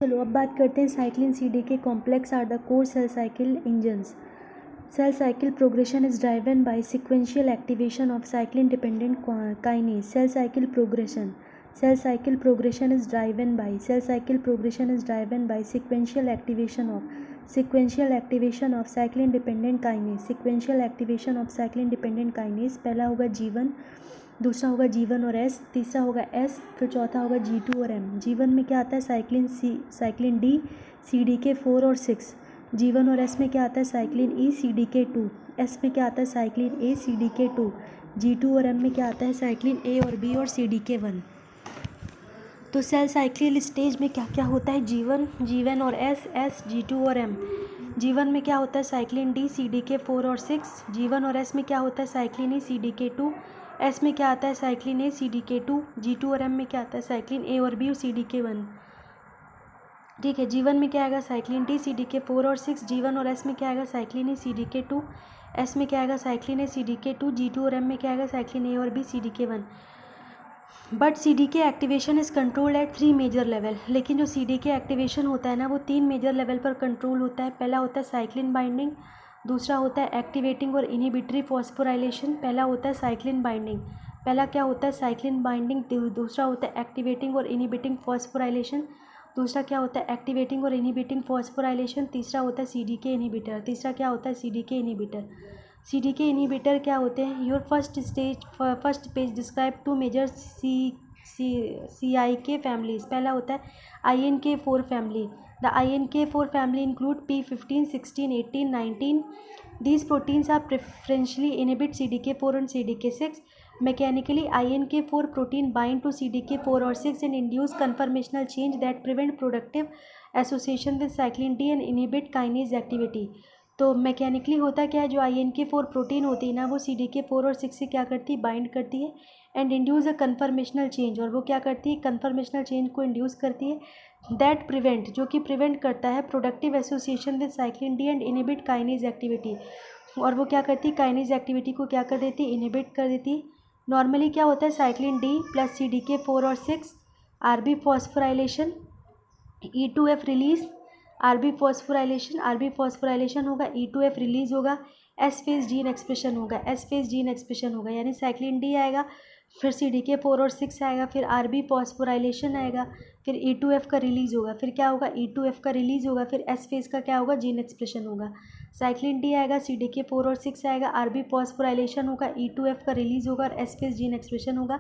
चलो अब बात करते हैं cyclin CDK complex are the core cell cycle engines. Cell cycle progression is driven by sequential activation of cyclin dependent kinase. Cell cycle progression is driven by sequential activation of cyclin dependent kinase. पहला होगा G1, दूसरा होगा G1 और S, तीसरा होगा S, फिर चौथा होगा G2 और M. G1 में क्या आता है? साइक्लिन D, CDK4 और 6. G1 और S में क्या आता है? Cyclin E, CDK2. S में क्या आता है? Cyclin A, CDK2. G2 और M में क्या आता है? साइक्लिन A और B और CDK1. तो सेल साइकिल स्टेज में क्या क्या होता है? G1 और S, G2 और M. G1 में क्या होता है? साइक्लिन D, CDK4 और 6. G1 और S में क्या होता है? Cyclin E, CDK2. S में क्या आता है? Cyclin A, CDK2. G2 और M में क्या आता है? साइक्लिन A और B और CDK1. ठीक है. G1 में क्या आएगा? साइक्लिन D, CDK4 और 6. G1 और S में क्या आएगा? Cyclin E, CDK2. S में क्या आएगा? Cyclin A, CDK2. G2 और M में क्या आएगा? साइक्लिन A और B, CDK1. But CDK activation is controlled at 3 major level. लेकिन जो CDK एक्टिवेशन होता है ना, वो 3 मेजर लेवल पर कंट्रोल होता है. पहला होता है साइक्लिन बाइंडिंग, दूसरा होता है एक्टिवेटिंग और इनहिबिटरी फॉस्फोराइलेशन. पहला होता है साइक्लिन बाइंडिंग. पहला क्या होता है? Cyclin binding. दूसरा होता है एक्टिवेटिंग और इनहिबिटिंग फॉस्फोराइलेशन. दूसरा क्या होता है? एक्टिवेटिंग और इनहिबिटिंग फॉस्फोराइलेशन. तीसरा होता है CDK इनहिबिटर. तीसरा क्या होता है? CDK inhibitor. CDK इनहिबिटर क्या होते हैं? Your first page describe 2 major CIK families. पहला होता है INK4 family. The INK4 family include P15, 16, 18, 19. These proteins are preferentially inhibit CDK4 and CDK6. Mechanically, INK4 protein bind to CDK4 or 6 and induce conformational change that prevent productive association with cyclin D and inhibit kinase activity. तो mechanically होता क्या है? जो INK4 protein होती है ना, वो CDK4 और 6 से क्या करती है? बाइंड करती है and induce a conformational change. और वो क्या करती है? कन्फर्मेशनल चेंज को इंड्यूस करती है. दैट प्रिवेंट, जो कि प्रिवेंट करता है productive association with cyclin D and inhibit kinase activity. और वो क्या करती है? काइनेज एक्टिविटी को क्या कर देती है? इनहिबिट कर देती है. नॉर्मली क्या होता है? साइक्लिन डी प्लस CDK4 और 6, RB phosphorylation, E2F release, RB phosphorylation होगा, E2F रिलीज होगा, S फेज जीन एक्सप्रेशन होगा. यानी साइक्लिन डी आएगा, फिर CDK4 और 6 आएगा, फिर RB फॉस्फोराइलेशन आएगा, फिर E2F का रिलीज होगा. फिर क्या होगा? E2F का रिलीज होगा, फिर S फेज का क्या होगा? जीन एक्सप्रेशन होगा. साइक्लिन डी आएगा, CDK4 और 6 आएगा, RB फॉस्फोराइलेशन होगा, E2F का रिलीज होगा और S फेज जीन एक्सप्रेशन होगा.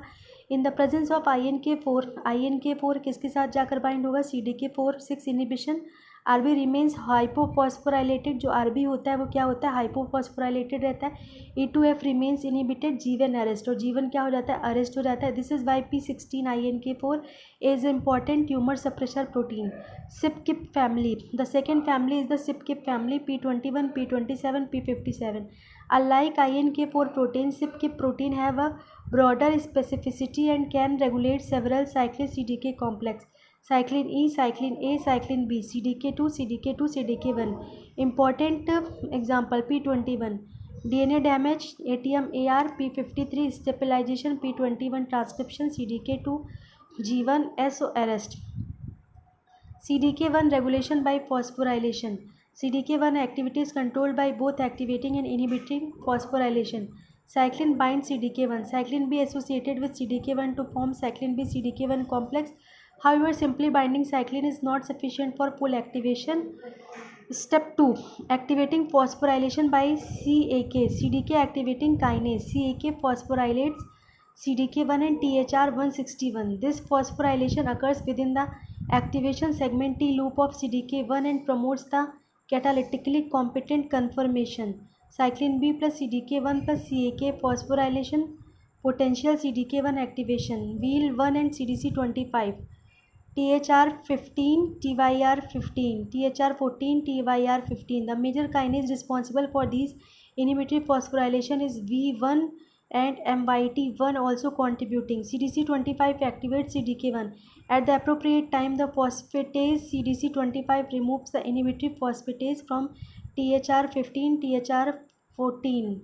In the presence of INK4 किसके साथ जाकर बाइंड होगा? CDK4/6 inhibition. RB remains हाइपोफॉस्फोराइलेटेड. जो RB होता है वो क्या होता है? हाइपोफॉस्फोराइलेटेड रहता है. E2F remains inhibited. G1 arrest, और G1 क्या हो जाता है? अरेस्ट हो जाता है. This is why P16 INK4 is important tumour suppressor protein. SIP-KIP family. The second family is the SIP-KIP family. P21, P27, P57. Unlike INK4 protein, SIP-KIP protein have a broader specificity and can regulate several cyclic CDK complex. Cyclin E, cyclin A, cyclin B, CDK2, CDK1. Important example P21. DNA damage, ATM AR, P53 stabilization, P21 transcription, CDK2, G1 S arrest. CDK1 regulation by phosphorylation. CDK1 activity is controlled by both activating and inhibiting phosphorylation. Cyclin binds CDK1. Cyclin B associated with CDK1 to form cyclin B CDK1 complex. However, simply binding cyclin is not sufficient for full activation. Step 2. Activating phosphorylation by CAK. CDK activating kinase. CAK phosphorylates CDK1 and THR161. This phosphorylation occurs within the activation segment T loop of CDK1 and promotes the catalytically competent conformation. Cyclin B plus CDK1 plus CAK phosphorylation, potential CDK1 activation, Wheel1 and CDC25, THR15, TYR15, THR14, TYR15. The major kinase responsible for these inhibitory phosphorylation is V1 and MYT1 also contributing. CDC25 activates CDK1. At the appropriate time, the phosphatase CDC25 removes the inhibitory phosphatase from THR15, THR14.